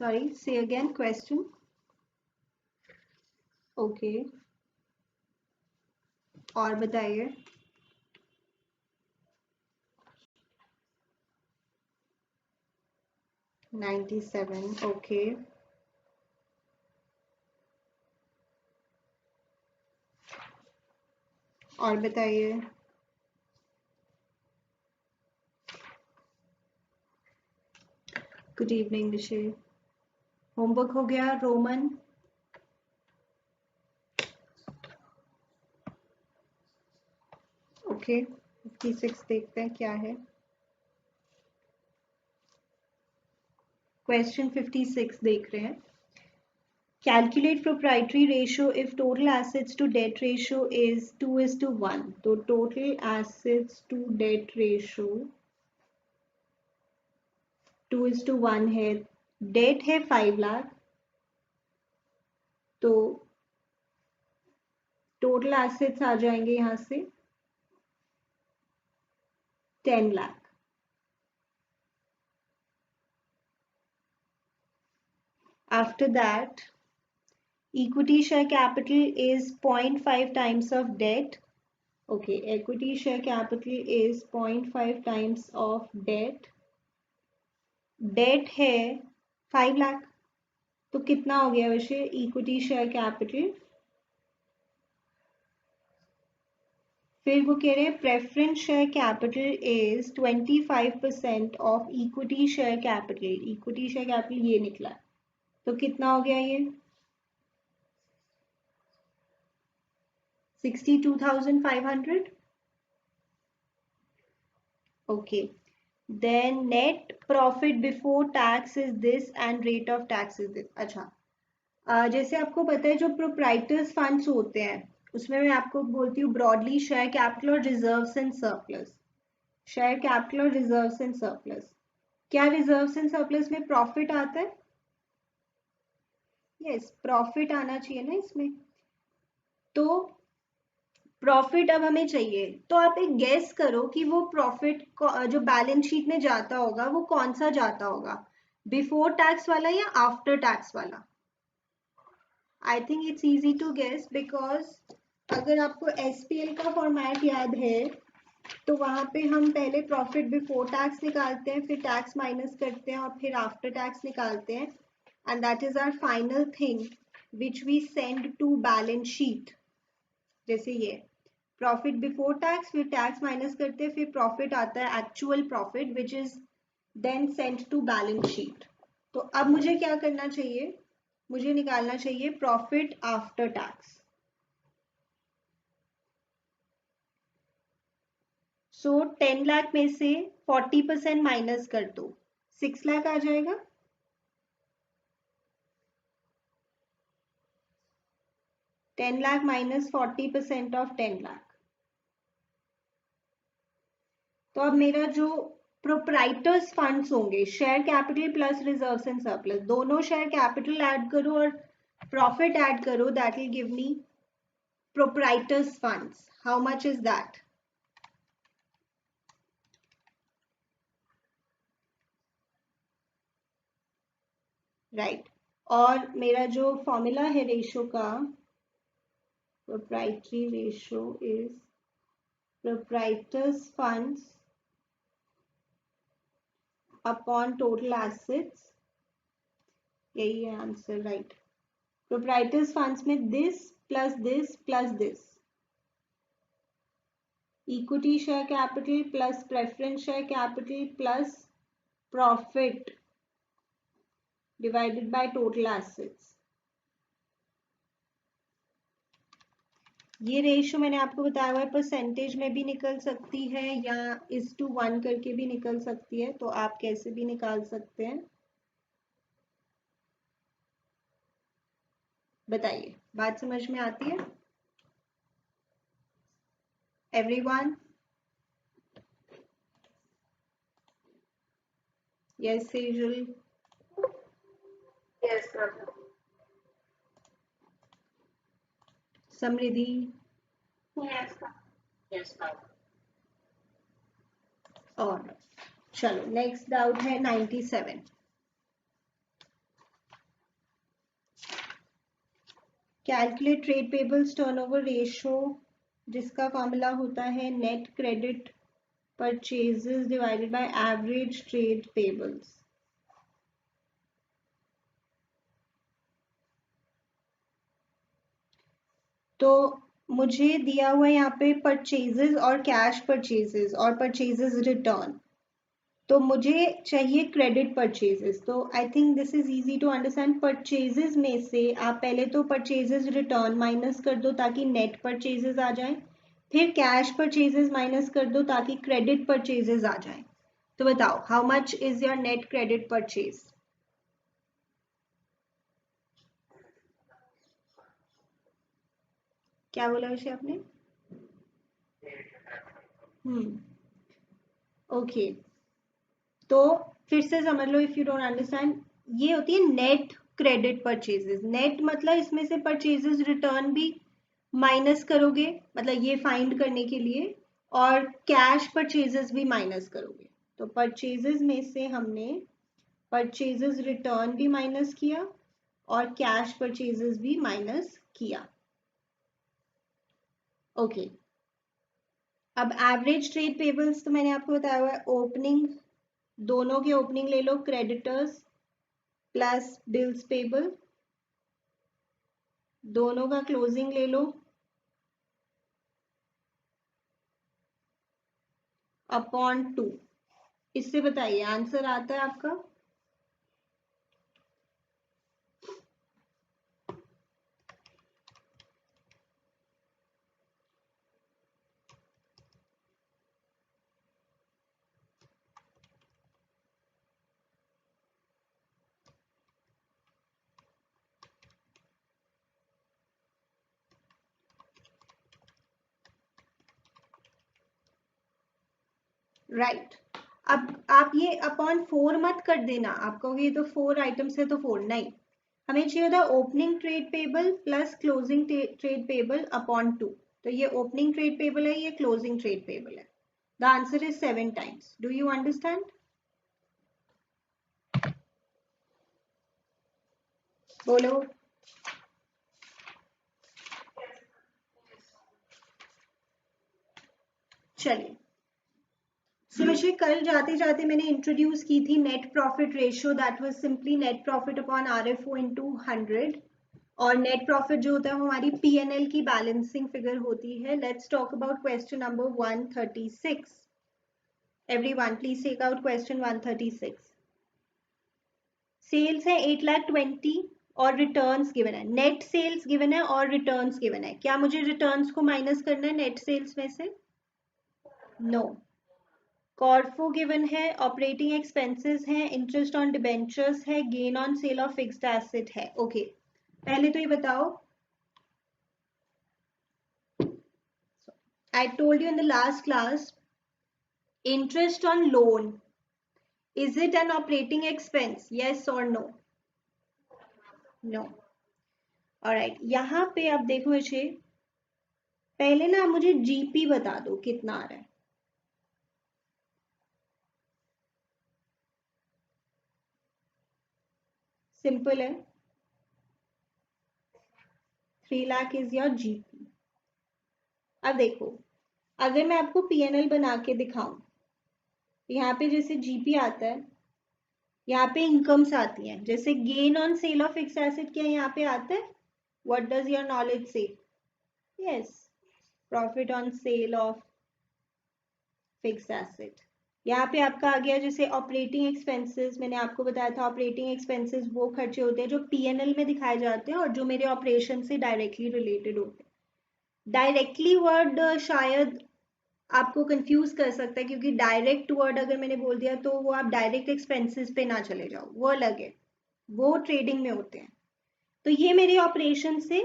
Sorry, से again question. Okay, और बताइए. 97. ओके, और बताइए. Good evening निशे. होमवर्क हो गया रोमन? ओके, 56 देखते हैं क्या है. क्वेश्चन 56 देख रहे हैं. Calculate proprietary ratio if total assets to debt ratio is 2:1. तो total assets to debt ratio 2:1 है. डेट है 5 लाख. तो टोटल एसेट्स आ जाएंगे यहां से 10 lakh. After that, equity share capital is 0.5 times of debt. Okay, equity share capital is 0.5 times of debt. Date है 5 लाख. तो कितना हो गया वैसे इक्विटी शेयर कैपिटल? फिर वो कह रहे हैं preference share capital is 25% of equity share capital. Equity share capital ये निकला. तो कितना हो गया ये? 62,500. Okay, then net profit before tax is this and rate of tax is this. अच्छा, जैसे आपको पता है जो प्रोप्राइटर्स फंड्स होते हैं उसमें मैं आपको बोलती हूँ ब्रॉडली शेयर कैपिटल और reserves and surplus. Share capital और रिजर्व्स एंड सरप्लस. क्या रिजर्व्स एंड सरप्लस में प्रॉफिट आता है? यस, प्रॉफिट आना चाहिए ना इसमें. तो प्रॉफिट अब हमें चाहिए, तो आप एक गेस करो कि वो प्रॉफिट जो बैलेंस शीट में जाता होगा वो कौन सा जाता होगा, बिफोर टैक्स वाला या आफ्टर टैक्स वाला? I think it's easy to guess because अगर आपको एसपीएल का फॉर्मेट याद है तो वहां पे हम पहले प्रॉफिट बिफोर टैक्स निकालते हैं, फिर टैक्स माइनस करते हैं और फिर आफ्टर टैक्स निकालते हैं. And that is our final thing which we send to balance sheet. जैसे ये प्रॉफिट बिफोर टैक्स, फिर टैक्स माइनस करते हैं, फिर प्रॉफिट आता है actual profit which is then sent to balance sheet. तो अब मुझे क्या करना चाहिए? मुझे निकालना चाहिए profit after tax. So 10 lakh में से 40% माइनस कर दो, 6 लाख आ जाएगा. $10 minus 40% of 10 लाख. तो अब मेरा जो प्रोप्राइटर्स फंड्स होंगे, share capital plus reserves and surplus, दोनों शेयर कैपिटल ऐड करो और प्रॉफिट ऐड करो, that will give me proprietors funds. How much is that? Right. और मेरा जो फॉर्मूला है रेशो का, proprietary ratio is proprietors funds upon total assets. यही है आंसर. राइट. proprietors funds में this plus this plus this, equity share capital plus preference share capital plus profit divided by total assets. ये ratio मैंने आपको बताया हुआ है percentage में भी निकल सकती है या इस टू 1 करके भी निकल सकती है, तो आप कैसे भी निकाल सकते हैं. बताइए, बात समझ में आती है एवरीवन? यस सेजुल? Yes, ma'am. समृद्धि? Yes, ma'am. Yes, ma'am. और चलो नेक्स्ट डाउट है 97. Calculate trade payables turnover ratio, जिसका फॉर्मूला होता है net credit purchases divided by average trade payables. तो मुझे दिया हुआ है यहाँ पे परचेजेस और कैश परचेजेस और परचेजेस रिटर्न, तो मुझे चाहिए क्रेडिट परचेजेस। तो I think this is easy to understand. Purchases में से आप पहले तो परचेजेस रिटर्न माइनस कर दो ताकि नेट परचेजेस आ जाए, फिर कैश परचेजेस माइनस कर दो ताकि क्रेडिट परचेजेस आ जाए। तो बताओ how much is your net credit purchase? क्या बोला वैसे आपने? ओके, तो फिर से समझ लो इफ यू डोंट अंडरस्टैंड, ये होती है नेट क्रेडिट परचेजेस। नेट मतलब इसमें से परचेजेस रिटर्न भी माइनस करोगे, मतलब ये फाइंड करने के लिए, और कैश परचेजेस भी माइनस करोगे। तो परचेजेस में से हमने परचेजेस रिटर्न भी माइनस किया और कैश परचेजेस भी माइनस किया। ओके, अब एवरेज ट्रेड पेबल्स तो मैंने आपको बताया हुआ है, ओपनिंग, दोनों के ओपनिंग ले लो, क्रेडिटर्स प्लस बिल्स पेबल, दोनों का क्लोजिंग ले लो अपॉन 2। इससे बताइए आंसर आता है आपका? राइट। अब आप ये अपॉन 4 मत कर देना, आप कहोगे ये तो 4 आइटम्स है तो 4 नहीं, हमें चाहिए था opening trade payable plus closing trade payable upon 2। तो ये ओपनिंग ट्रेड पेबल है, ये क्लोजिंग ट्रेड पेबल है। The answer is 7 times. Do you understand? बोलो। चलिए, सो वैसे कल जाते जाते मैंने इंट्रोड्यूस की थी net profit ratio, that was simply net profit upon RFO into 100। और नेट प्रॉफिट जो होता है वो हमारी पीएनएल की बैलेंसिंग फिगर होती है। Let's talk about question number 136। Everyone please take out question 136। Sales है 8,20,000 और रिटर्न्स गिवन है, नेट सेल्स गिवन है और रिटर्न्स गिवन है। क्या मुझे रिटर्न्स को माइनस करना है नेट सेल्स में से? नो। कॉर्फो गिवन है, ऑपरेटिंग एक्सपेंसेस है, इंटरेस्ट ऑन डिबेंचर्स है, gain on sale of fixed asset है। ओके, पहले तो ये बताओ, I told you in the last class, interest on loan, is it an operating expense? Yes or no? No. Alright, यहाँ पे अब देखो मुझे, पहले ना मुझे जीपी बता दो कितना आ रहा है। सिंपल है, 3 लाख इज योर जीपी। अब देखो, अगर मैं आपको पीएनएल बना के दिखाऊं, यहाँ पे जैसे जीपी आता है, यहाँ पे इनकम्स आती हैं, जैसे gain on sale of fixed asset क्या यहाँ पे आता है? व्हाट डज योर नॉलेज से? Yes, profit on sale of fixed asset. यहाँ पे आपका आ गया जैसे ऑपरेटिंग एक्सपेंसेस, मैंने आपको बताया था ऑपरेटिंग एक्सपेंसेस वो खर्चे होते हैं जो पीएनएल में दिखाए जाते हैं और जो मेरे ऑपरेशन से डायरेक्टली रिलेटेड होते हैं। डायरेक्टली वर्ड शायद आपको कंफ्यूज कर सकता है, क्योंकि डायरेक्ट वर्ड अगर मैंने बोल दिया तो वो आप डायरेक्ट एक्सपेंसेस पे ना चले जाओ, वो अलग है, वो ट्रेडिंग में होते हैं। तो ये मेरे ऑपरेशन से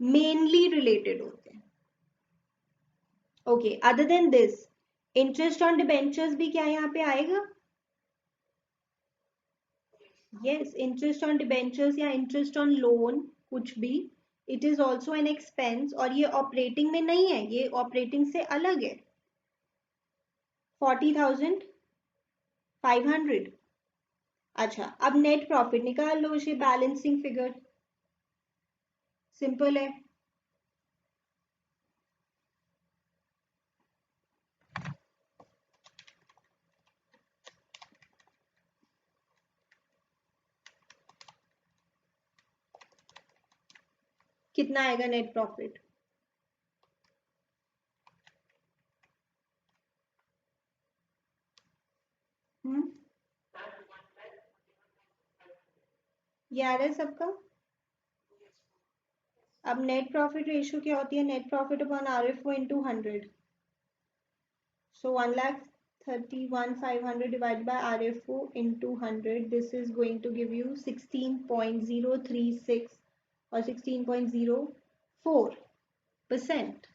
मेनली रिलेटेड होते हैं। Okay, other than this, interest on debentures भी क्या यहाँ पे आएगा? यस, इंटरेस्ट ऑन डिबेंचर्स या इंटरेस्ट ऑन लोन, कुछ भी, it is also an expense, और ये ऑपरेटिंग में नहीं है, ये ऑपरेटिंग से अलग है। 40,500। अच्छा, अब नेट प्रॉफिट निकाल लो, इसे बैलेंसिंग फिगर सिंपल है। कितना आएगा नेट प्रॉफिट? ये आ रहा है सबका? अब नेट प्रॉफिट रेशियो क्या होती है? Net profit upon RFO into 100। So 1,31,500 divided by RFO into 100. This is going to give you 16.036 or 16.04%.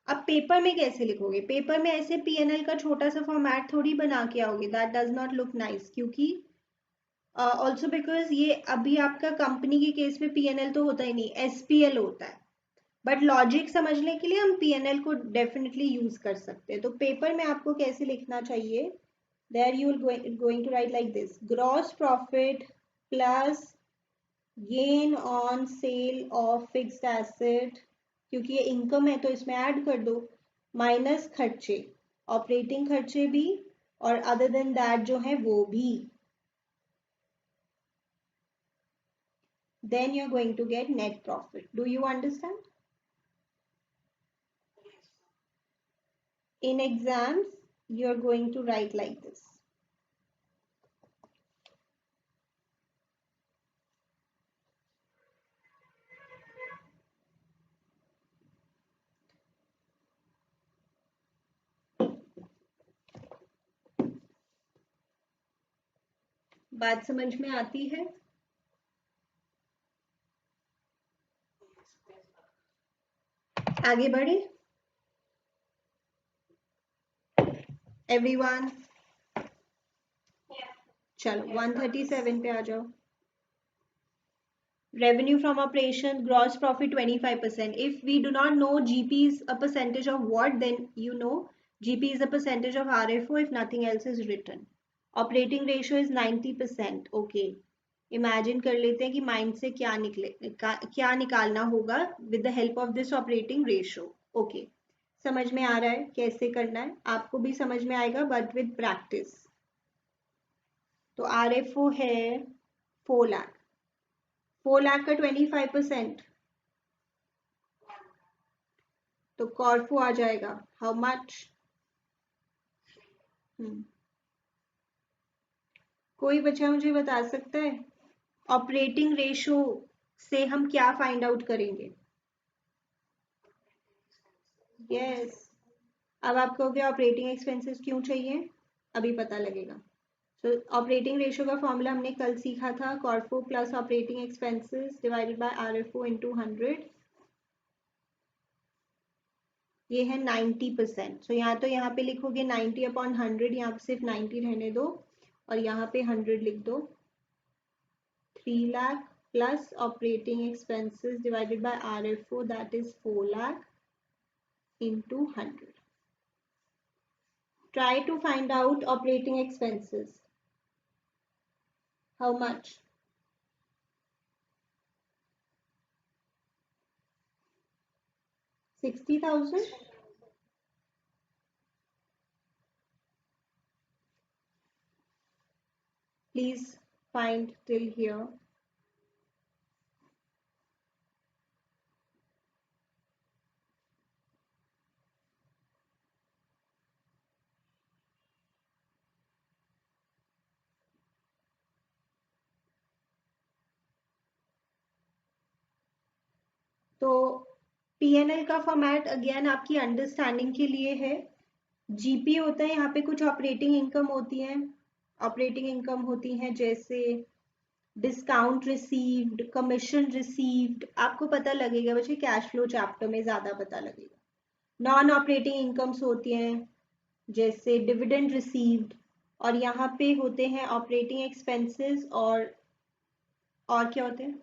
अब पेपर में कैसे लिखोगे? पेपर में ऐसे P&L का छोटा सा फॉर्मेट थोड़ी बना के आओगे, that does not look nice. क्योंकि ऑल्सो बिकॉज ये अभी आपका कंपनी के केस में P&L तो होता ही नहीं, SPL होता है। बट लॉजिक समझने के लिए हम P&L को डेफिनेटली यूज कर सकते हैं। तो पेपर में आपको कैसे लिखना चाहिए? There you will going to write like this, gross profit plus gain on sale of fixed asset, क्योंकि ये इनकम है तो इसमें ऐड कर दो, माइनस खर्चे, ऑपरेटिंग खर्चे भी और अदर देन दैट जो है वो भी। Then you're going to get net profit. Do you understand? In exams, you're going to write like this. बात समझ में आती है? आगे बढ़े एवरीवन? चलो 137 पे आ जाओ। Revenue from operation, gross profit 25%. If we do not know GP is a percentage of what, then you know GP is a percentage of RFO if nothing else is written. Operating ratio is 90%. Okay. Imagine कर लेते हैं कि mind से क्या निकालना होगा with the help of this operating ratio. Okay, समझ में आ रहा है कैसे करना है? आपको भी समझ में आएगा बट विद प्रैक्टिस। तो RFO है 4 लाख, 4 लाख का 25%, तो कॉर्फो आ जाएगा हाउ मच? कोई बच्चा मुझे बता सकता है ऑपरेटिंग रेशियो से हम क्या फाइंड आउट करेंगे? यस, अब आप कहोगे ऑपरेटिंग एक्सपेंसेस क्यों चाहिए, अभी पता लगेगा। सो ऑपरेटिंग रेशियो का फॉर्मूला हमने कल सीखा था, कॉर्फो plus operating expenses divided by RFO into 100। ये है 90%। सो यहाँ तो यहाँ पे लिखोगे 90 अपॉन 100, यहाँ पे सिर्फ 90 रहने दो और यहाँ पे 100 लिख दो। 3 lakh plus operating expenses divided by RFO, that is 4 lakh into 100. Try to find out operating expenses. How much? $60,000? Please find till here. तो P&L का फॉर्मेट अगेन आपकी अंडरस्टैंडिंग के लिए है। GP होता है, यहाँ पे कुछ ऑपरेटिंग इनकम होती है। ऑपरेटिंग इनकम होती हैं जैसे डिस्काउंट रिसीव्ड, कमीशन रिसीव्ड, आपको पता लगेगा बच्चे कैश फ्लो चैप्टर में ज्यादा पता लगेगा। नॉन ऑपरेटिंग इनकम्स होती हैं जैसे डिविडेंड रिसीव्ड, और यहाँ पे होते हैं ऑपरेटिंग एक्सपेंसेस और क्या होते हैं?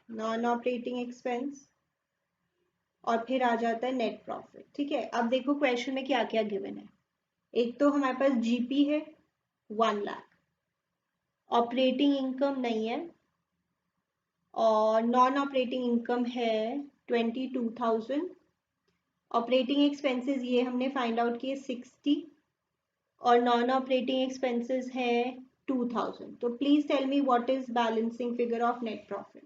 नॉन ऑपरेटिंग एक्सपेंस, और फिर आ जाता है नेट प्रॉफिट। ठीक है, अब देखो क्वेश्चन में क्या क्या गिवन है। एक तो हमारे पास GP है, 1 लाख। ऑपरेटिंग इनकम नहीं है और नॉन ऑपरेटिंग इनकम है 22,000। ऑपरेटिंग एक्सपेंसेस ये हमने फाइंड आउट किए 60 और नॉन ऑपरेटिंग एक्सपेंसेस है 2000। तो please tell me what is balancing figure of net profit.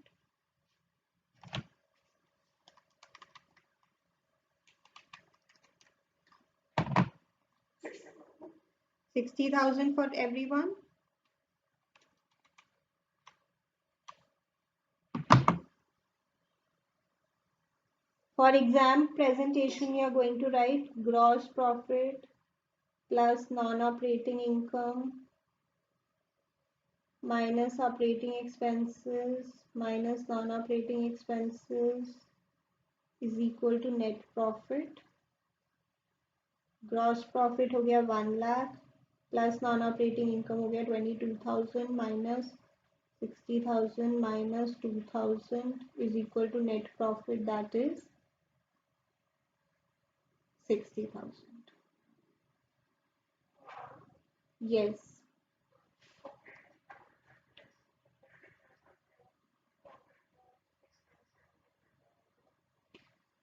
$60,000 for everyone. For exam presentation, you are going to write gross profit plus non-operating income minus operating expenses minus non-operating expenses is equal to net profit. Gross profit हो गया 1 lakh plus non operating income हो गया 22,000 minus 60,000 minus 2,000 is equal to net profit, that is 60,000. Yes.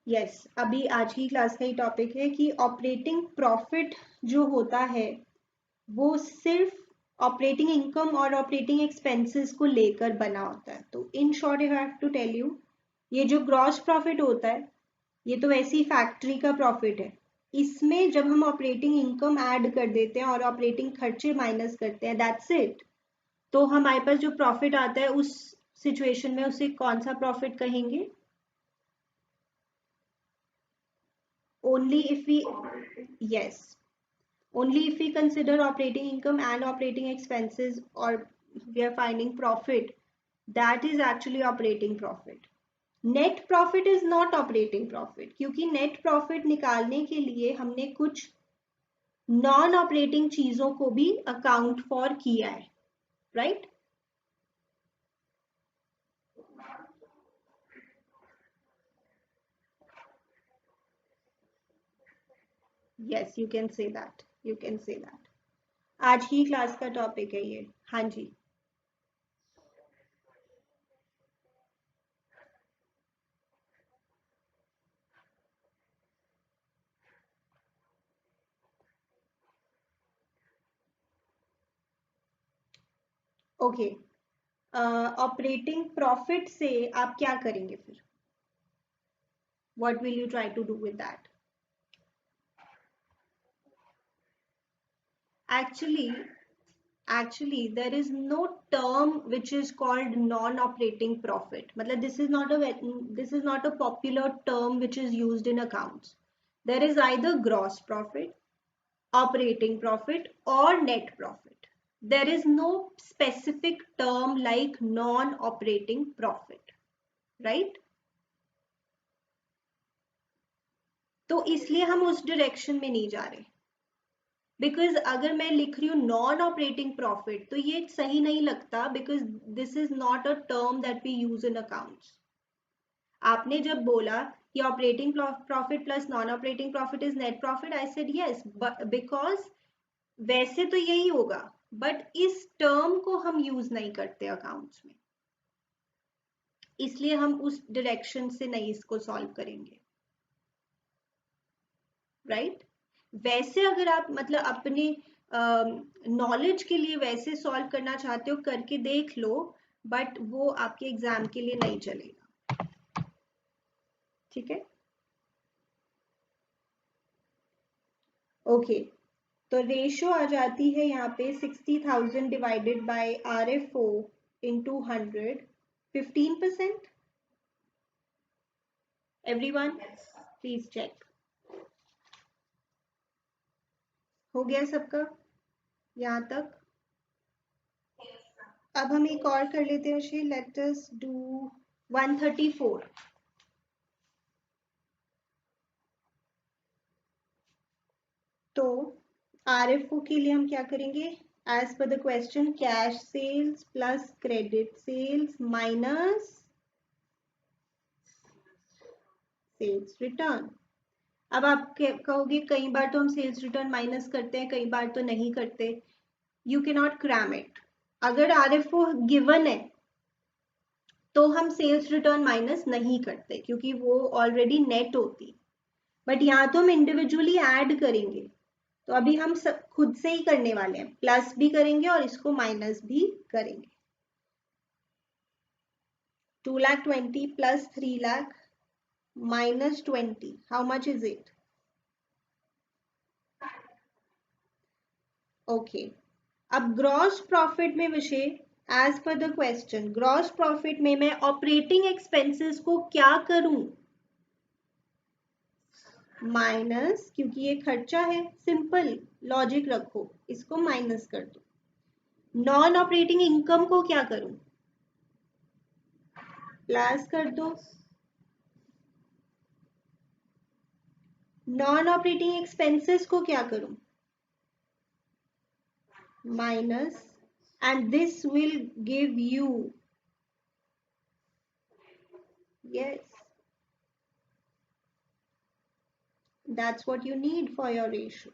Yes अभी आज की class का ही topic है कि ऑपरेटिंग प्रॉफिट जो होता है वो सिर्फ ऑपरेटिंग इनकम और ऑपरेटिंग एक्सपेंसेस को लेकर बना होता है। तो in short I have to tell you, ये जो ग्रॉस प्रॉफिट होता है ये तो वैसी फैक्ट्री का प्रॉफिट है। इसमें जब हम ऑपरेटिंग इनकम ऐड कर देते हैं और ऑपरेटिंग खर्चे माइनस करते हैं, दैट्स इट। तो हमारे पास जो प्रॉफिट आता है उस सिचुएशन में उसे कौन सा प्रॉफिट कहेंगे? Only if we, yes, only if we consider operating income and operating expenses or we are finding profit, that is actually operating profit. Net profit is not operating profit क्योंकि net profit निकालने के लिए हमने कुछ non operating चीजों को भी account for किया है, right? Yes you can say that, you can say that. आज की क्लास का टॉपिक है ये। हाँ जी, ओके। ऑपरेटिंग प्रॉफिट से आप क्या करेंगे फिर? What will you try to do with that? actually there is no term which is called non-operating profit. मतलब this is not a popular term which is used in accounts. There is either gross profit, operating profit or net profit. There is no specific term like non-operating profit, right? तो इसलिए हम उस direction में नहीं जा रहे, because अगर मैं लिख रही हूँ नॉन ऑपरेटिंग प्रॉफिट तो ये सही नहीं लगता, because this is not a term that we use in accounts. आपने जब बोला कि operating profit plus non operating profit is net profit, I said yes, because वैसे तो यही होगा, बट इस टर्म को हम यूज नहीं करते अकाउंट्स में, इसलिए हम उस डायरेक्शन से नहीं इसको सॉल्व करेंगे, राइट? वैसे अगर आप मतलब अपने नॉलेज के लिए वैसे सॉल्व करना चाहते हो करके देख लो, बट वो आपके एग्जाम के लिए नहीं चलेगा, ठीक है? ओके, तो रेशो आ जाती है यहाँ पे 60,000 divided by RFO into 100, 15%। Everyone please check. हो गया सबका यहाँ तक? अब हम एक और कर लेते हैं, लेट अस डू 134। तो RFO के लिए हम क्या करेंगे? As per the question, cash sales plus credit sales minus sales return. अब आप कहोगे कई बार तो हम सेल्स रिटर्न माइनस करते हैं, कई बार तो नहीं करते। You can not cram it. अगर RFO गिवन है तो हम सेल्स रिटर्न माइनस नहीं करते क्योंकि वो ऑलरेडी नेट होती। बट यहाँ तो हम इंडिविजुअली ऐड करेंगे, तो अभी हम खुद से ही करने वाले हैं, प्लस भी करेंगे और इसको माइनस भी करेंगे। 2,20,000 plus 3,00,000 minus 20, how much is it? Okay, अब ग्रॉस प्रॉफिट में विषय as per the question, gross profit में मैं ऑपरेटिंग एक्सपेंसेस को क्या करूं? माइनस, क्योंकि ये खर्चा है, सिंपल लॉजिक रखो, इसको माइनस कर दो। नॉन ऑपरेटिंग इनकम को क्या करूं? प्लस कर दो। नॉन ऑपरेटिंग एक्सपेंसेस को क्या करूं? Minus, and this will give you, yes, that's what you need for your ratio.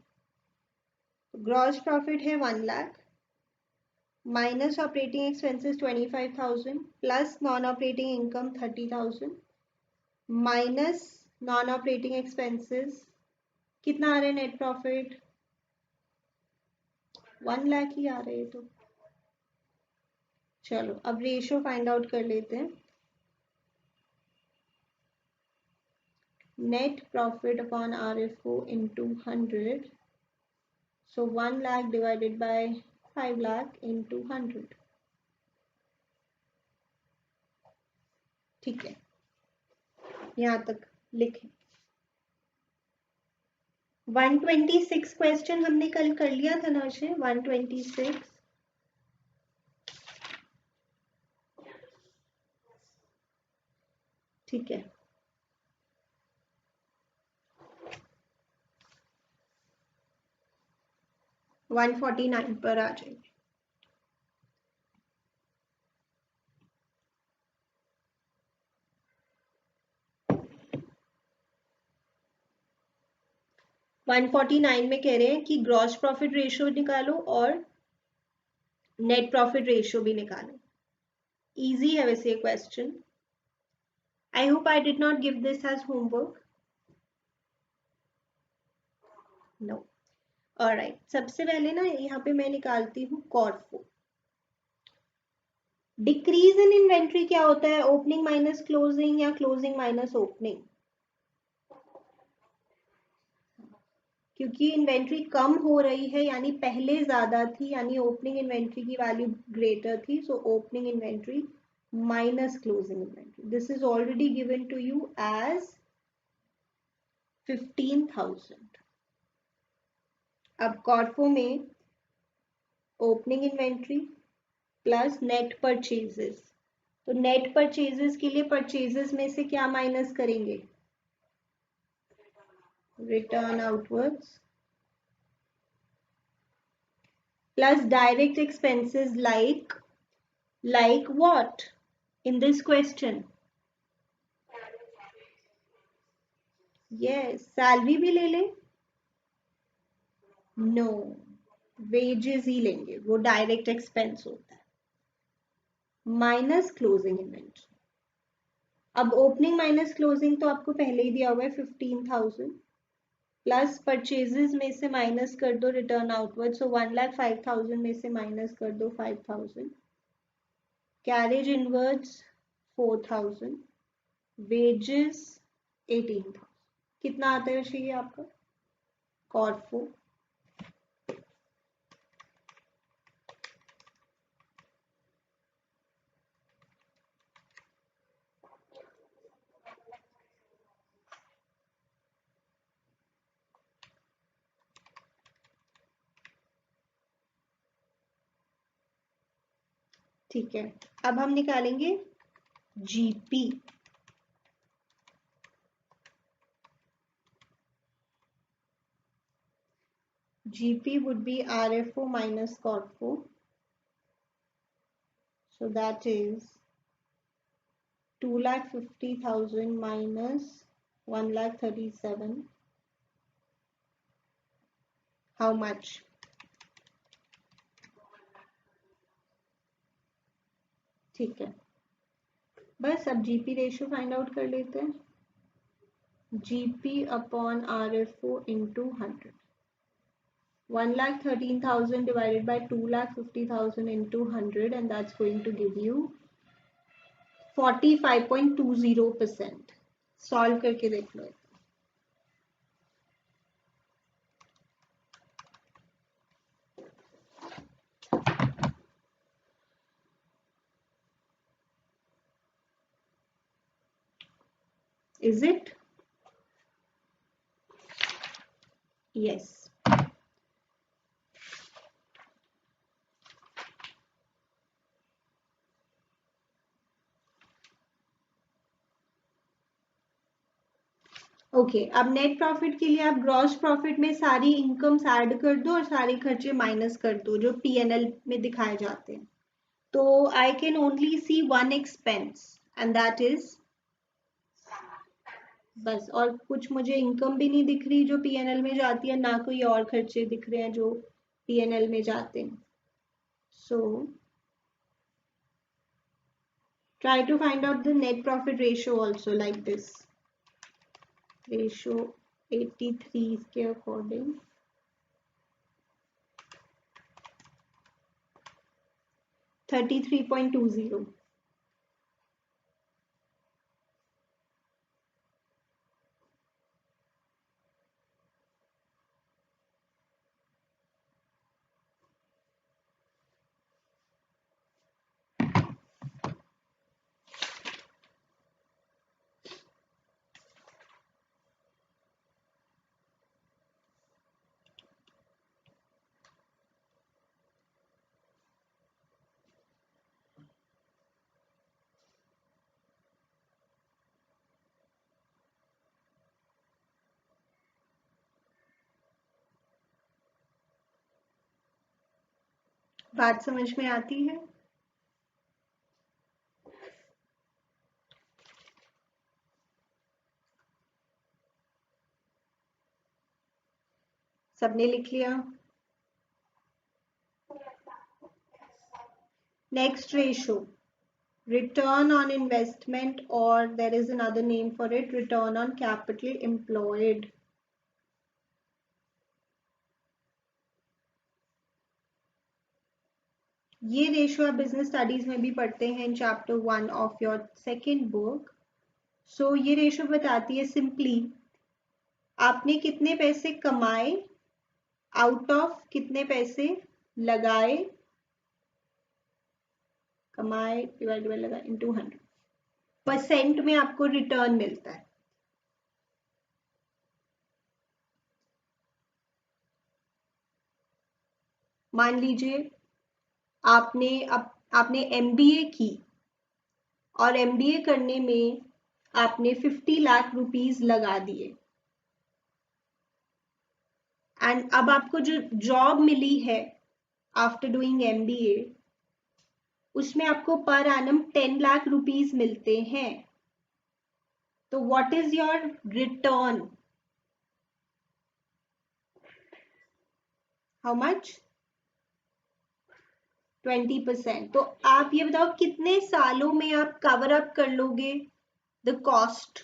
Gross profit है 1,00,000 minus operating expenses 25,000 plus non-operating income 30,000 minus non-operating expenses, कितना आ रहा है नेट प्रॉफिट? 1,00,000 ही आ रहे हैं। तो चलो अब रेशियो फाइंड आउट कर लेते हैं। Net profit upon RFO into 100. So 1,00,000 divided by 5,00,000 into 100. ठीक है, यहाँ तक लिखें। 126 क्वेश्चन हमने कल कर लिया था ना अक्षय? 126 ठीक है। 149 पर आ जाएंगे। वन 149 में कह रहे हैं कि ग्रॉस प्रॉफिट रेशियो निकालो और नेट प्रॉफिट रेशियो भी निकालो। इजी है वैसे ये question. I hope I did not give this as homework. No, alright. सबसे पहले ना यहाँ पे मैं निकालती हूँ कॉर्फो। डिक्रीज इन इन्वेंट्री क्या होता है? ओपनिंग माइनस क्लोजिंग या क्लोजिंग माइनस ओपनिंग? क्योंकि इन्वेंट्री कम हो रही है यानी पहले ज्यादा थी, यानी ओपनिंग इन्वेंट्री की वैल्यू ग्रेटर थी, so opening inventory minus closing inventory. This is already given to you as 15,000। अब कॉर्फो में opening inventory plus net purchases, तो नेट परचेजेस के लिए परचेजेस में से क्या माइनस करेंगे? Return outwards plus direct expenses like what in this question? Yes, salary भी ले लें? No, wages ही लेंगे, वो direct expense होता है। Minus closing inventory. अब ओपनिंग माइनस क्लोजिंग तो आपको पहले ही दिया हुआ है 15,000 प्लस परचेजेस में से माइनस कर दो रिटर्न आउटवर्ड, सो 1,05,000 में से माइनस कर दो 5,000, कैरेज इनवर्ड्स 4,000, वेजेस 18,000। कितना आता है ये आपका कॉर्फो? ठीक है, अब हम निकालेंगे GP. GP would be RFO minus CORFO, so that is 2,50,000 minus 1,37,000. How much? ठीक है, बस अब जीपी रेशियो फाइंड आउट कर लेते हैं। GP upon RFO into 100, 1,13,000 divided by 2,50,000 into 100, and that's going to give you 45.20%. Solve करके देख लो। Is it? Yes. Okay, अब नेट प्रॉफिट के लिए आप ग्रॉस प्रॉफिट में सारी इनकम्स ऐड कर दो और सारे खर्चे माइनस कर दो जो पीएनएल में दिखाए जाते हैं। तो I can only see one expense and that is, बस, और कुछ मुझे इनकम भी नहीं दिख रही जो पीएनएल में जाती है, ना कोई और खर्चे दिख रहे हैं जो पीएनएल में जाते हैं। सो try to find out the net profit ratio also like this. Ratio 83 के अकॉर्डिंग 33.20। बात समझ में आती है? सबने लिख लिया? Next ratio, return on investment, or there is another name for it, return on capital employed. ये रेशो आप बिजनेस स्टडीज में भी पढ़ते हैं in chapter 1 of your second book. So ये रेशो बताती है सिंपली आपने कितने पैसे कमाए आउट ऑफ कितने पैसे लगाए, कमाए डिवाइड बाय लगाए इनटू 100, परसेंट में आपको रिटर्न मिलता है। मान लीजिए आपने एमबीए की और एमबीए करने में आपने 50 लाख रुपीस लगा दिए, एंड अब आपको जो जॉब मिली है आफ्टर डूइंग एमबीए उसमें आपको पर एनम 10 लाख रुपीस मिलते हैं। तो what is your return? How much? 20%। तो आप ये बताओ कितने सालों में आप कवर अप कर लोगे द कॉस्ट?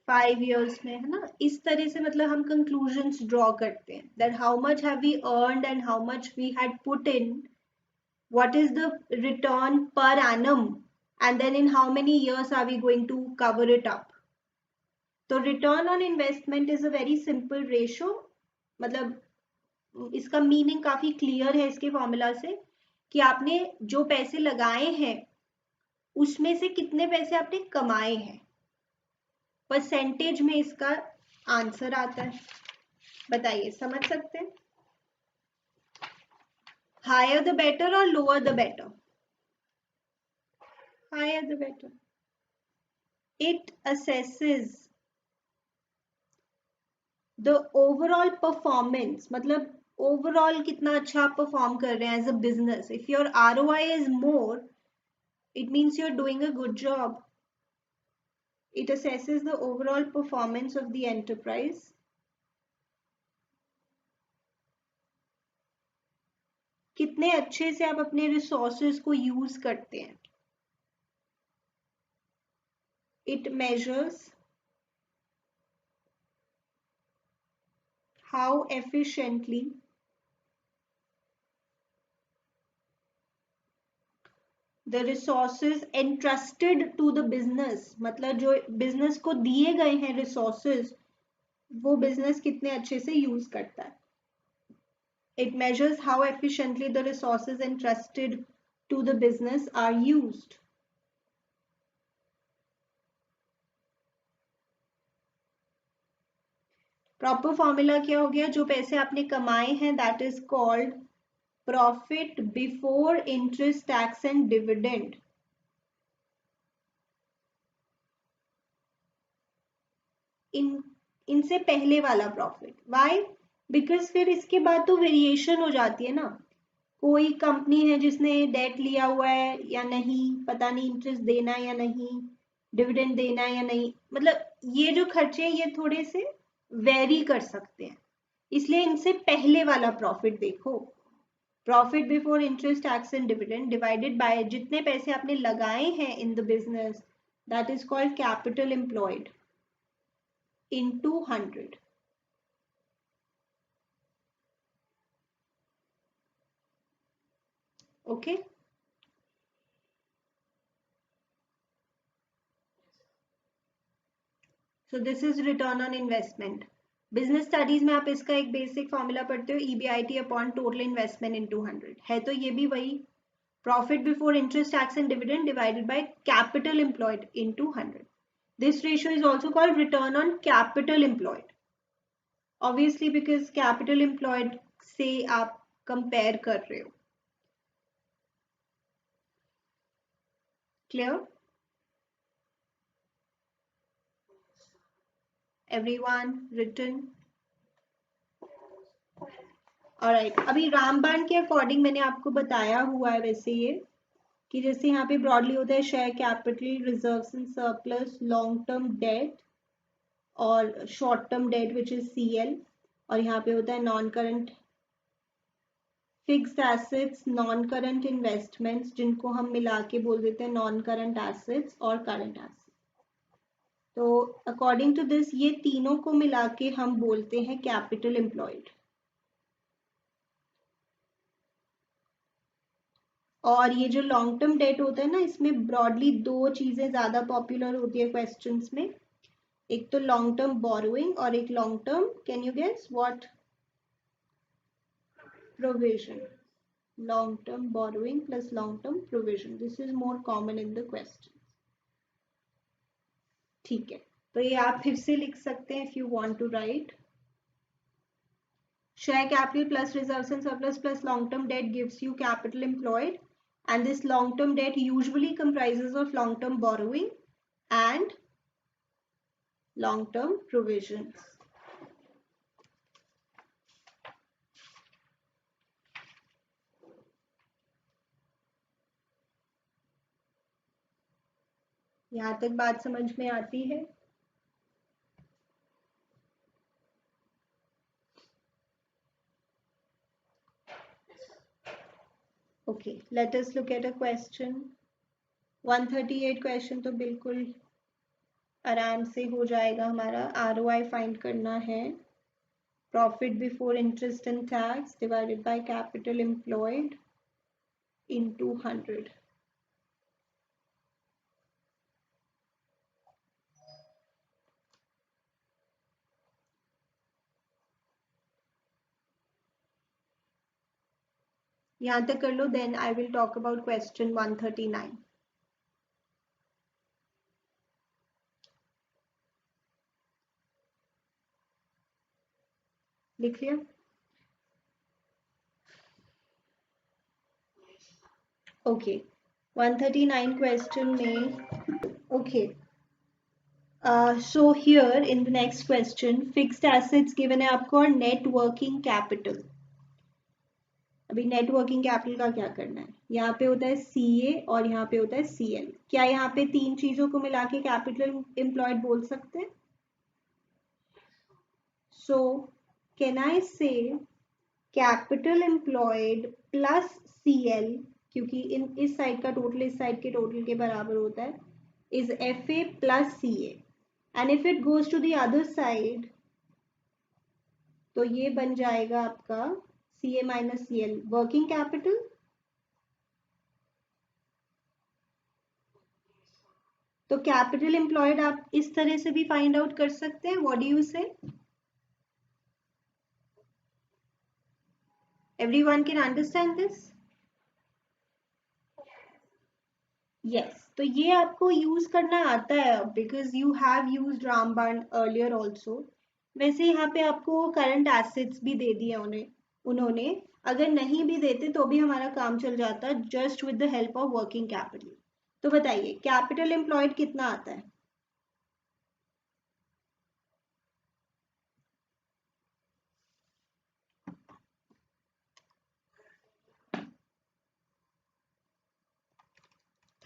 5 years में, है ना? इस तरह से मतलब हम कंक्लूजन्स ड्रॉ करते हैं that how much have we earned and how much we had put in, what is the return per annum, and then in how many years are we going to cover it up. तो return on investment is a very simple ratio, मतलब इसका meaning काफी clear है इसके formula से कि आपने जो पैसे लगाए हैं उसमें से कितने पैसे आपने कमाए हैं, परसेंटेज में इसका आंसर आता है। बताइए, समझ सकते हैं? Higher the better or lower the better? Higher the better. It assesses the overall performance, मतलब overall कितना अच्छा आप perform कर रहे हैं as a business. If your ROI is more, it means you're doing a good job. It assesses the overall performance of the enterprise. कितने अच्छे से आप अपने रिसोर्सेज को यूज करते हैं. It measures how efficiently the resources entrusted to the business, मतलब जो बिजनेस को दिए गए हैं रिसोर्सेज वो बिजनेस कितने अच्छे से यूज करता है. It measures how efficiently the resources entrusted to the business are used. Proper formula क्या हो गया? जो पैसे आपने कमाए हैं that is called profit before interest, tax and dividend. इनसे पहले वाला प्रॉफिट. व्हाई? बिकॉज फिर इसके बाद तो वेरिएशन हो जाती है ना. कोई कंपनी है जिसने डेट लिया हुआ है या नहीं, पता नहीं इंटरेस्ट देना है या नहीं, डिविडेंड देना है या नहीं, मतलब ये जो खर्चे हैं ये थोड़े से वेरी कर सकते हैं. इसलिए इनसे पहले वाला प्रॉफिट देखो. Profit before interest, tax and dividend divided by जितने पैसे आपने लगाए हैं in the business, that is called capital employed, into 100. Okay. So this is return on investment. Business studies में आप इसका एक बेसिक फॉर्मूला पढ़ते हो, EBIT upon total investment into 100. है तो ये भी वही, profit before interest, tax and dividend divided by capital employed into 100. This ratio is also called return on capital employed. Obviously because capital employed से आप compare कर रहे हो. क्लियर? Everyone written? Alright, अभी रामबाण के अकॉर्डिंग मैंने आपको बताया हुआ है वैसे ये कि जैसे यहाँ पे ब्रॉडली होता है share capital, reserves and surplus, long term debt और short term debt which is CL, और यहाँ पे होता है non current fixed assets, non current investments जिनको हम मिला के बोल देते हैं नॉन करंट एसेट्स और करंट एसेट्स. तो अकॉर्डिंग टू दिस ये तीनों को मिला के हम बोलते हैं कैपिटल एम्प्लॉयड. और ये जो लॉन्ग टर्म डेट होता है ना, इसमें ब्रॉडली दो चीजें ज्यादा पॉपुलर होती है क्वेश्चंस में. एक तो लॉन्ग टर्म बोरोइंग और एक long term, can you guess what? Provision. Long term borrowing plus long term provision, this is more common in the question. ठीक है, तो ये आप फिर से लिख सकते हैं if you want to write. Share capital plus reserves and surplus plus long-term debt gives you capital employed, and this long-term debt usually comprises of long-term borrowing and long-term provisions. यहाँ तक बात समझ में आती है? Okay, let us look at a question. 138 question तो बिल्कुल आराम से हो जाएगा हमारा. ROI फाइंड करना है. Profit before interest and tax divided by capital employed into 100. यहाँ तक कर लो, then I will talk about question 139. लिख लिया? ओके, 139 क्वेश्चन में. Okay, so here in the next question, fixed assets given है आपको और net working capital. अभी नेट वर्किंग कैपिटल का क्या करना है? यहाँ पे होता है CA और यहाँ पे होता है CL. क्या यहाँ पे तीन चीजों को मिला के कैपिटल एम्प्लॉयड बोल सकते हैं? So can I say capital employed plus CL, क्योंकि इस साइड का टोटल इस साइड के टोटल के बराबर होता है, is FA plus CA, and if it goes to the other side तो ये बन जाएगा आपका CA minus CL working capital. तो कैपिटल एम्प्लॉयड आप इस तरह से भी फाइंड आउट कर सकते हैं। व्हाट डू यू से? Everyone can understand this? Yes, तो ये आपको यूज करना आता है बिकॉज यू हैव यूज्ड रामबाण अर्लियर ऑल्सो। वैसे यहाँ पे आपको करंट एसेट्स भी दे दिए उन्होंने, अगर नहीं भी देते तो भी हमारा काम चल जाता just with the help of working capital. तो बताइए कैपिटल एम्प्लॉयड कितना आता है?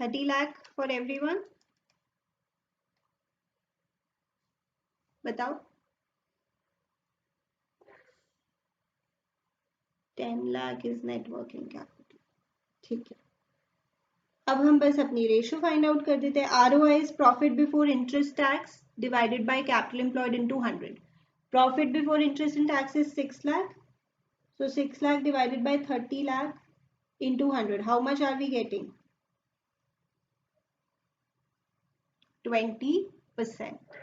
$30 लाख फॉर एवरीवन, बताओ। 10 lakh is net working capital. ठीक है, अब हम बस अपनी रेशियो फाइंड आउट कर देते हैं। ROI is profit before interest tax divided by capital employed into 100। Profit before interest and tax is 6 lakh, so 6 lakh divided by 30 lakh into 100, how much are we getting? 20%।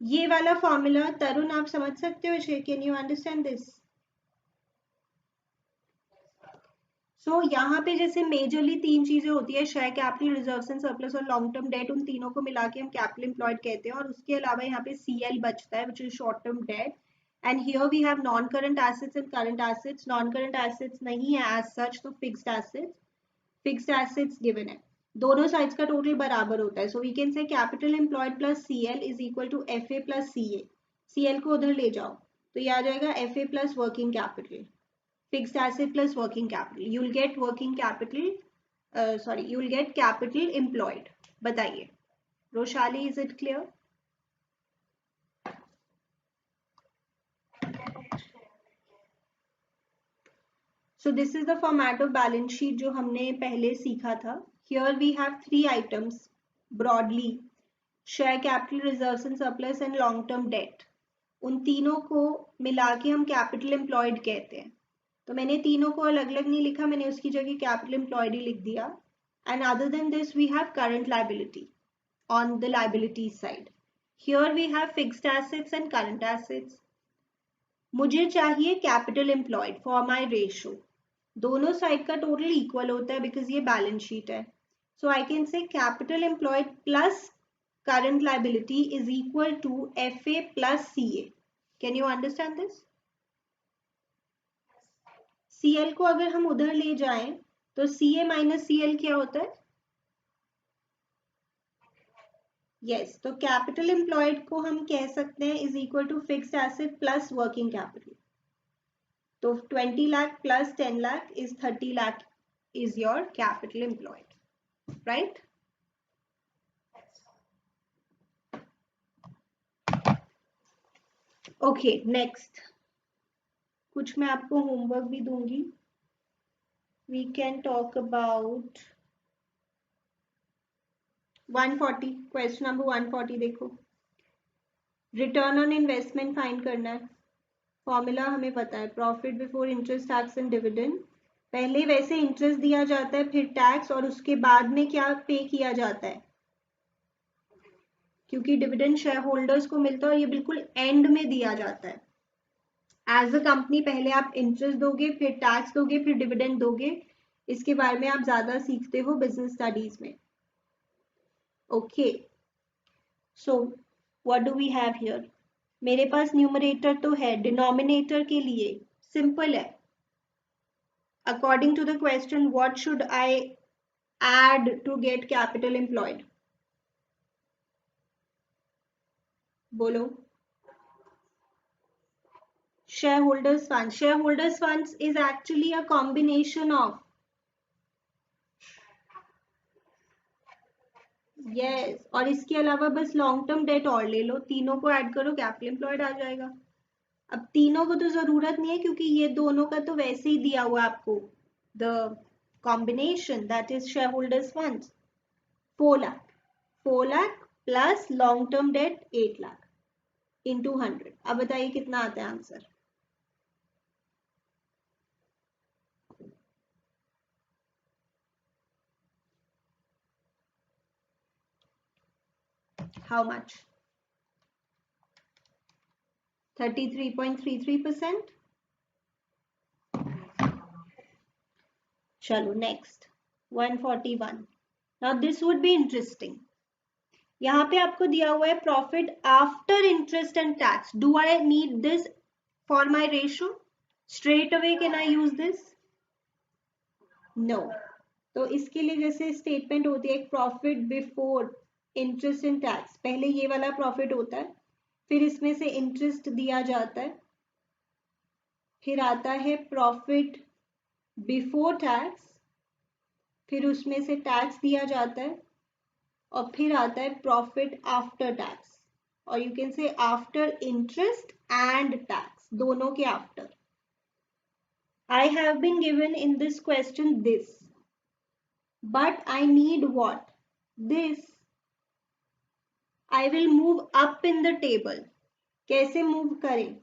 ये वाला formula तरुण आप समझ सकते हो? Can you understand this? So यहाँ पे जैसे majorly 3 चीजें होती है, share capital, reserves and surplus और लॉन्ग टर्म डेट, उन तीनों को मिला के हम कैपिटल एम्प्लॉयड कहते हैं। और उसके अलावा यहाँ पे CL बचता है, which is short term debt, and here we have non current assets and current assets. Non current assets नहीं है एज सच, तो फिक्स्ड एसेट्स गिवन है। दोनों साइड्स का टोटल बराबर होता है, so we can say capital employed plus CL is equal to FA plus CA। CL को उधर ले जाओ तो ये आ जाएगा FA plus working capital, fixed asset plus working capital, you will get working capital, you will get capital employed। बताइए रोशाली, is it clear? So this is the format of balance sheet जो हमने पहले सीखा था। Here we have 3 items broadly, share capital, reserves and surplus and long term debt। उन तीनों को मिला के हम capital employed कहते हैं। तो मैंने तीनों को अलग अलग नहीं लिखा, मैंने उसकी जगह कैपिटल एम्प्लॉयड ही लिख दिया। And other than this we have current liability on the liability side. Here we have fixed assets and current assets. मुझे चाहिए capital employed for my ratio. दोनों साइड का टोटल इक्वल होता है बिकॉज ये बैलेंस शीट है। So I can say capital employed plus current liability is equal to FA plus CA। Can you understand this? CL को अगर हम उधर ले जाएं तो CA माइनस CL क्या होता है? यस, तो कैपिटल एम्प्लॉयड को हम कह सकते हैं is equal to fixed asset plus working capital. तो 20 lakh plus 10 lakh is 30 lakh is your capital employed, right? Okay, next कुछ मैं आपको होमवर्क भी दूंगी। We can talk about 140, question number 140 देखो। रिटर्न ऑन इन्वेस्टमेंट फाइंड करना है। फॉर्मूला हमें पता है, profit before interest tax and dividend. पहले वैसे इंटरेस्ट दिया जाता है, फिर टैक्स, और उसके बाद में क्या पे किया जाता है? क्योंकि डिविडेंड शेयर होल्डर्स को मिलता है और ये बिल्कुल एंड में दिया जाता है। एज अ कंपनी पहले आप इंटरेस्ट दोगे, फिर टैक्स दोगे, फिर डिविडेंड दोगे। इसके बारे में आप ज्यादा सीखते हो बिजनेस स्टडीज में। Okay, so what do we have here? मेरे पास न्यूमरेटर तो है, डिनोमिनेटर के लिए सिंपल है। According to the question what should I add to get capital employed? बोलो। shareholders funds. Shareholders funds is actually a combination of, yes, और इसके अलावा बस लॉन्ग टर्म डेट और ले लो, तीनों को ऐड करो कैपिटल एम्प्लॉयड आ जाएगा। अब तीनों को तो जरूरत नहीं है क्योंकि ये दोनों का तो वैसे ही दिया हुआ आपको the combination that is share holders funds 4 lakh plus long term date 8 lakh into 100। अब बताइए कितना आता है आंसर। How much? 33.33%। चलो next 141। Now this would be interesting. यहाँ पे आपको दिया हुआ है profit after interest and tax. Do I need this for my ratio? Straight away can I use this? No. तो इसके लिए जैसे स्टेटमेंट होती है एक profit before interest and tax, पहले ये वाला प्रॉफिट होता है, फिर इसमें से इंटरेस्ट दिया जाता है, फिर आता है प्रॉफिट बिफोर टैक्स, फिर उसमें से टैक्स दिया जाता है, और फिर आता है प्रॉफिट आफ्टर टैक्स, और you can say after interest and tax, दोनों के after. I have been given in this question this, but I need what? This. I will move up in the table. कैसे move करें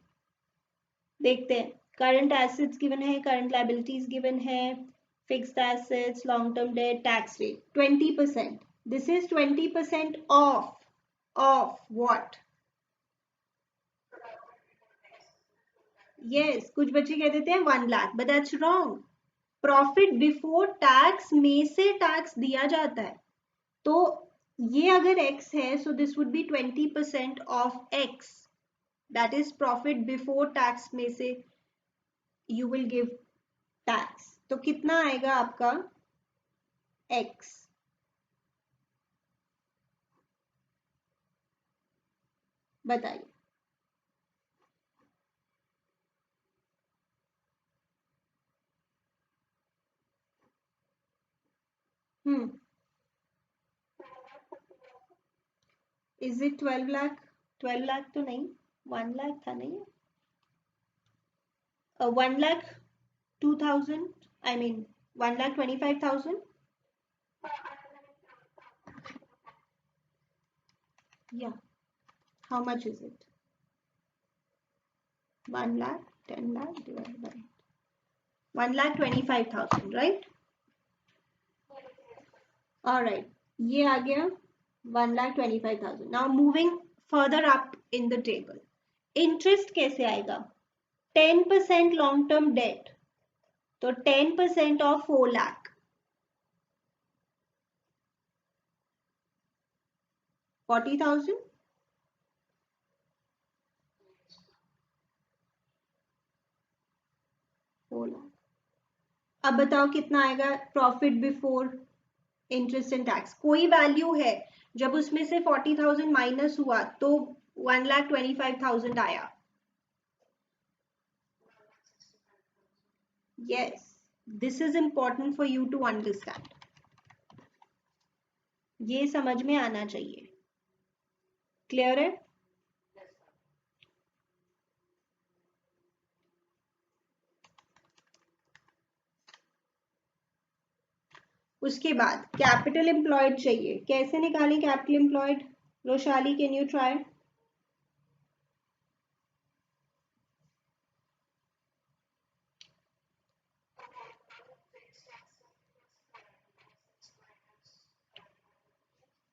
देखते हैं। Current assets given है, current liabilities given है, fixed assets, long term date, tax rate 20%। This is 20% of what? Yes, कुछ बच्चे कह देते हैं 1 lakh, but that's wrong. Profit before tax में से टैक्स दिया जाता है, तो ये अगर x है so this would B 20% of x, that is profit before tax में से यू विल गिव टैक्स। तो कितना आएगा आपका x? बताइए। Is it 12 lakh? 12 लाख तो नहीं, 1 लाख था नहीं? 1,02,000, I mean 1,25,000। Yeah. How much is it? 1 lakh, 10 lakh divided by 1,25,000, right? All right. ये आ गया 1,25,000. Now moving further up in the table. Interest कैसे आएगा? 10% long term debt. तो 10% of 4 lakh. 40,000. अब बताओ कितना आएगा profit before interest and tax? कोई वैल्यू है, जब उसमें से 40,000 माइनस हुआ तो 1,25,000 आया। Yes, this is important for you to understand. ये समझ में आना चाहिए। क्लियर है? उसके बाद कैपिटल एम्प्लॉयड चाहिए। कैसे निकालें capital employed? Roshali, can you try?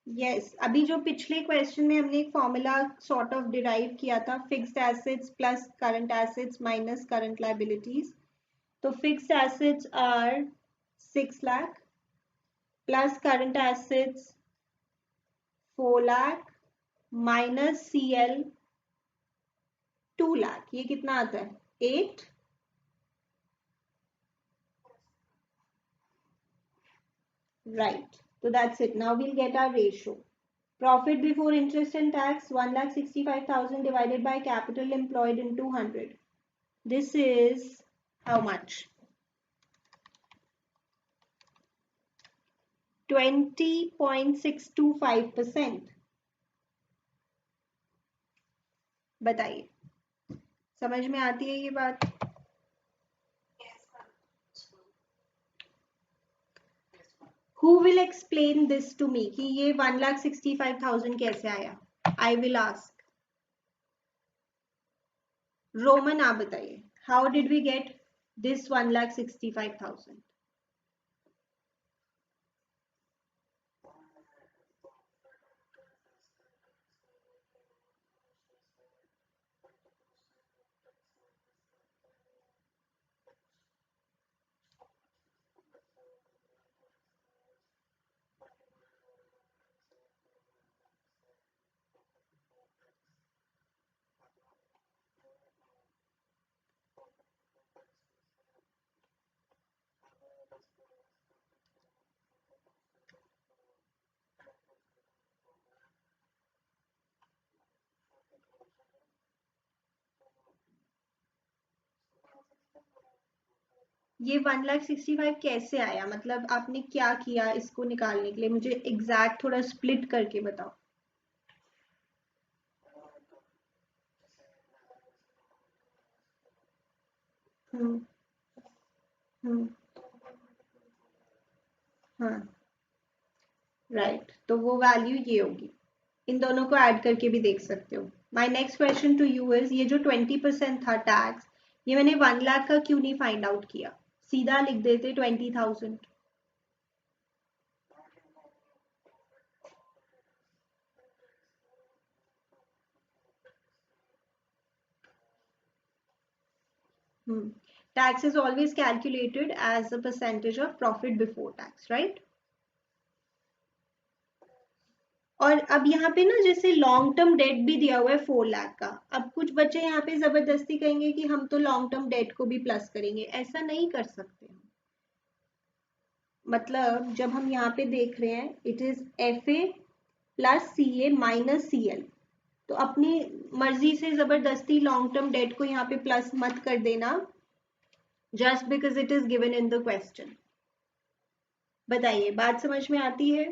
Yes, अभी जो पिछले क्वेश्चन में हमने एक फॉर्मूला सॉर्ट ऑफ डिराइव किया था, fixed assets plus current assets minus current liabilities. तो fixed assets are 6 lakh plus current assets 4 lakh minus CL 2 lakh. ये कितना आता है? 8। Right. So that's it. Now we'll get our ratio. Profit before interest and tax 1,65,000 divided by capital employed into 100. This is how much? 20.625%. बताइए। समझ में आती है ये बात? Who will explain this to me कि ये 1,65,000 कैसे आया? I will ask. रोमन आप बताइए, how did we get this 1,65,000? ये 1,65,000 कैसे आया? मतलब आपने क्या किया इसको निकालने के लिए? मुझे एग्जैक्ट थोड़ा स्प्लिट करके बताओ। हम्म हम्म हाँ राइट, तो वो वैल्यू ये होगी। इन दोनों को ऐड करके भी देख सकते हो। My next question to you is, ये जो 20% था टैक्स, ये मैंने 1,00,000 का क्यों नहीं फाइंड आउट किया? सीधा लिख देते 20,000। Tax is always calculated as a percentage of profit before tax, right? और अब यहाँ पे ना जैसे लॉन्ग टर्म डेट भी दिया हुआ है 4,00,000 का। अब कुछ बच्चे यहाँ पे जबरदस्ती कहेंगे कि हम तो लॉन्ग टर्म डेट को भी प्लस करेंगे, ऐसा नहीं कर सकते। मतलब जब हम यहाँ पे देख रहे हैं it is FA plus CA minus CL, तो अपनी मर्जी से जबरदस्ती लॉन्ग टर्म डेट को यहाँ पे प्लस मत कर देना, just because it is given in the question. बताइए, बात समझ में आती है?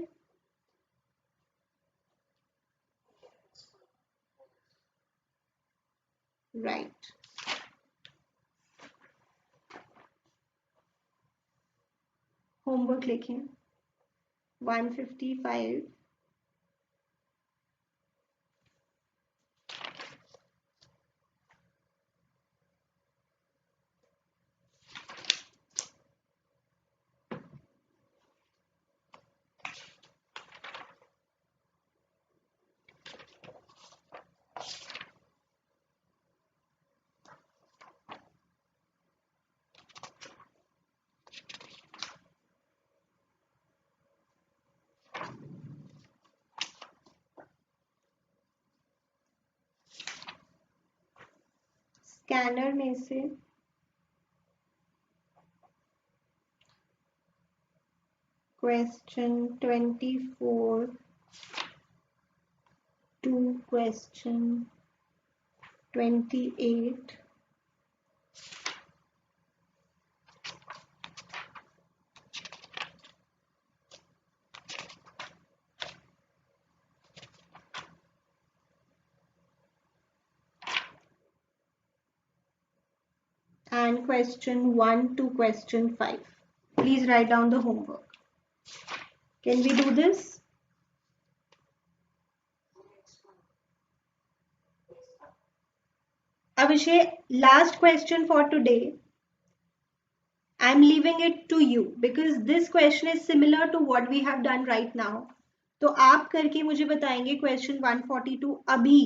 राइट। होमवर्क लिखें 155। स्कैनर में से question 24 to question 28 and question 1 to question 5. Please write down the homework. Can we do this? Abhishek, last question for today. I'm leaving it to you because this question is similar to what we have done right now. तो आप करके मुझे बताएंगे question 142 अभी,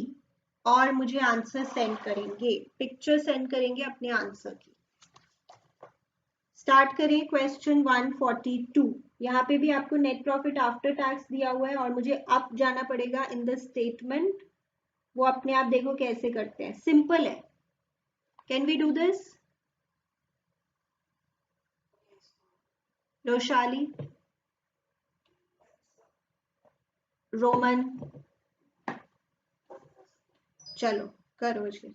और मुझे answer send करेंगे, picture send करेंगे अपने आंसर की। स्टार्ट करें क्वेश्चन 142। यहाँ पे भी आपको नेट प्रॉफिट आफ्टर टैक्स दिया हुआ है और मुझे अप जाना पड़ेगा इन द स्टेटमेंट। वो अपने आप देखो कैसे करते हैं, सिंपल है। Can we do this? Roshali, Roman, चलो करो जी।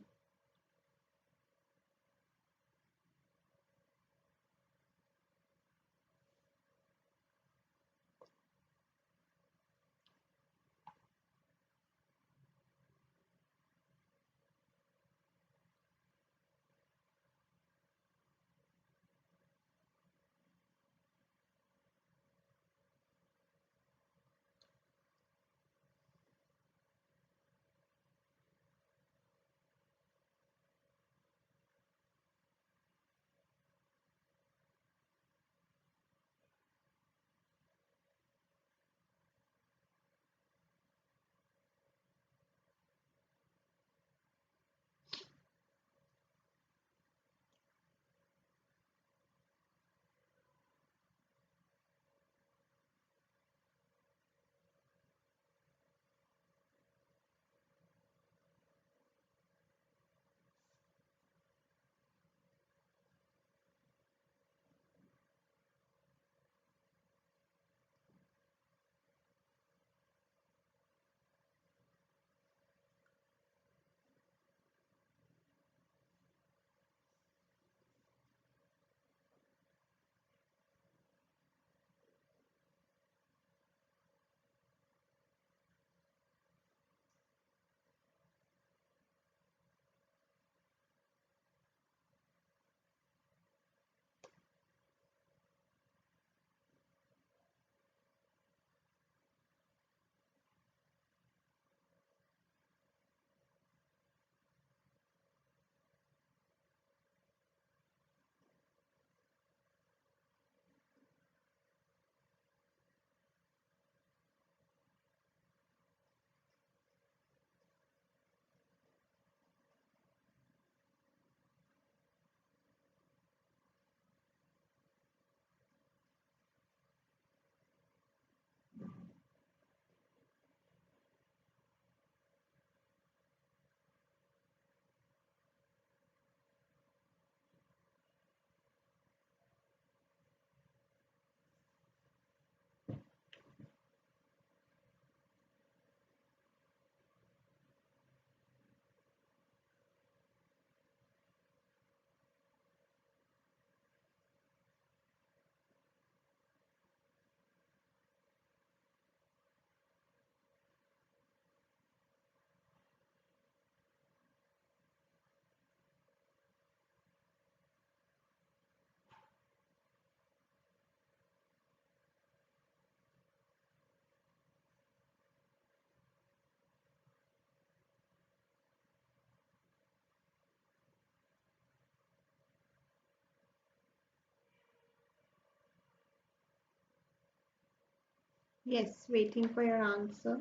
Yes, waiting for your answer.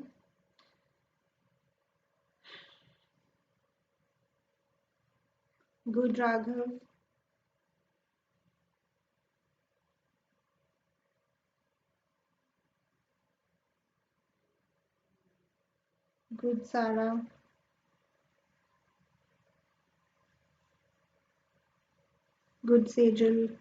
Good, Raghav. Good, Sarah. Good, Sejal.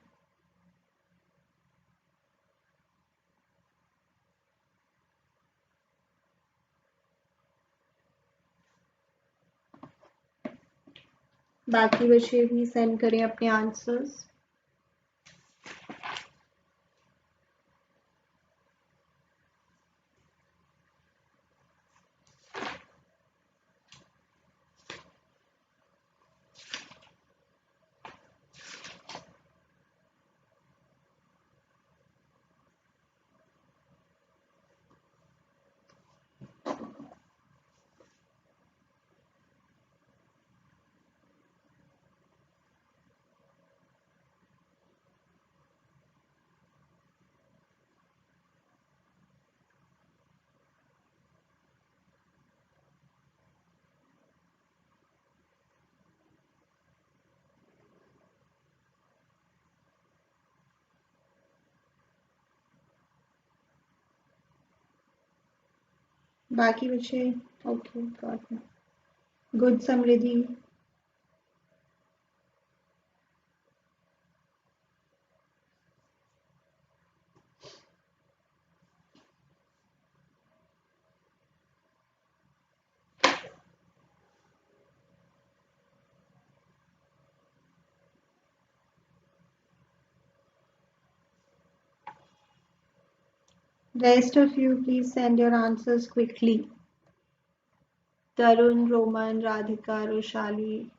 बाकी बच्चे भी सेंड करें अपने आंसर्स. बाकी बच्चे okay got. Good, Samriddhi. Rest of you, please send your answers quickly. Tarun, Roman, Radhika, Roshali.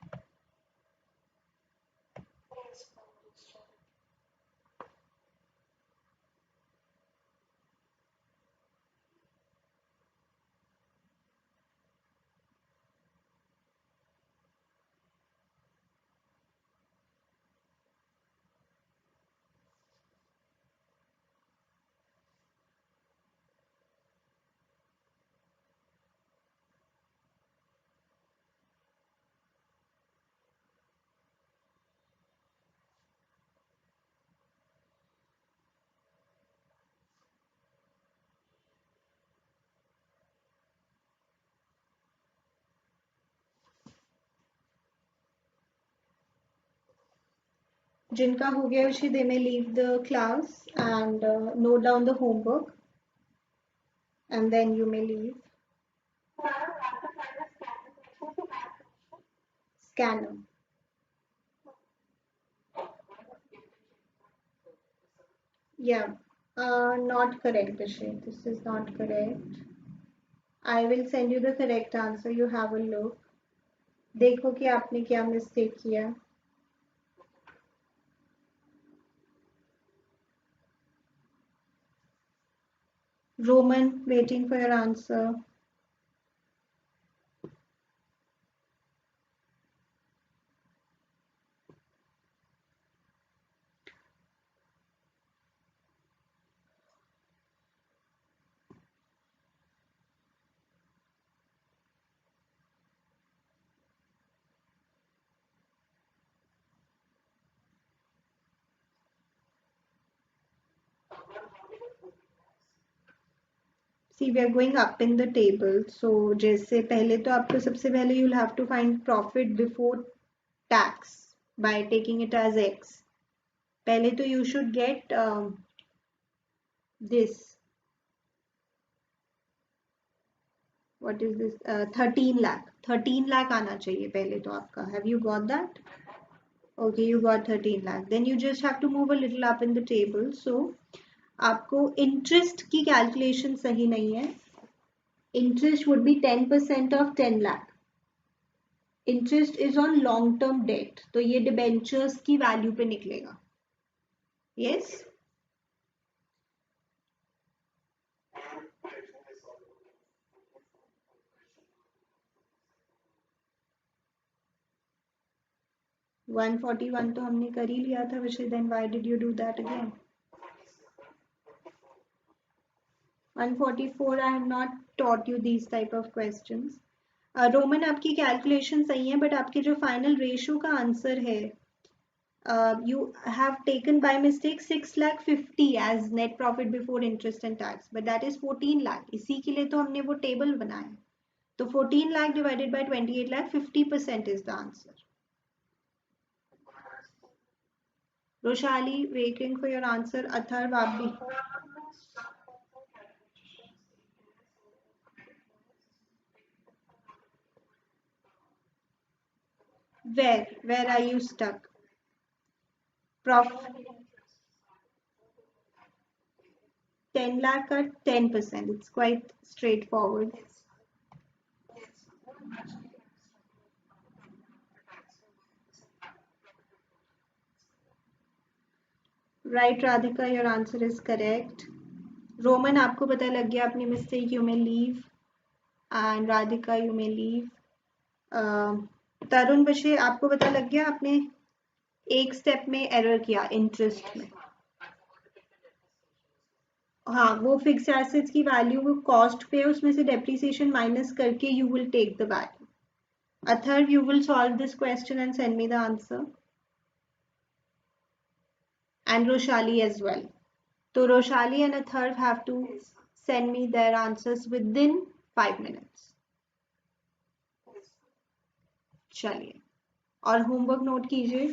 जिनका हो गया उसे they may leave the class and note down the homework and then you may leave. Scanner. Yeah, not correct, Ashit. This is not correct. I will send you the correct answer. You have a look. देखो कि आपने क्या mistake किया. Roman, waiting for your answer. See, we are going up in the table. So जैसे पहले तो आपको सबसे पहले you'll have to find profit before tax by taking it as X. पहले तो you should get this. What is this? 13 lakh. 13 lakh आना चाहिए पहले तो आपका. Have you got that? Okay, you got 13 lakh. Then you just have to move a little up in the table. So आपको interest की calculation सही नहीं है. Interest would be 10% of 10 lakh. Interest is on long term date, तो ये debentures की value पे निकलेगा. यस. 141 तो हमने कर ही लिया था विषय. Then why did you do that again? 144 I have not taught you these type of questions. Roman आपकी कैलकुलेशन सही है, बट आपके जो फाइनल रेशियो का आंसर है, you have taken by mistake 6,50,000 as net profit before interest and tax, but that is 14 lakh. इसी के लिए तो हमने वो टेबल बनाया. तो 14 lakh divided by 28 lakh, 50% is the answer. Roshali, waiting for your answer. Atharv, आप भी. Where are you stuck? Prof 10 lakh ka 10%. It's quite straightforward. Right, Radhika, your answer is correct. Roman, आपको पता लग गया अपनी mistake, you may leave. And Radhika, you may leave. तरुण बशे, आपको पता लग गया, आपने एक स्टेप में एरर किया इंटरेस्ट में. हाँ, वो फिक्स एसेट्स की वैल्यू वो कॉस्ट पे है, उसमें से डेप्रिसिएशन माइनस करके you will take the value. Atharva, you will solve this question and send me the answer. And Roshali as well. So Roshali and Atharv have to send me their answers within 5 minutes. चलिए, और homework note कीजिए.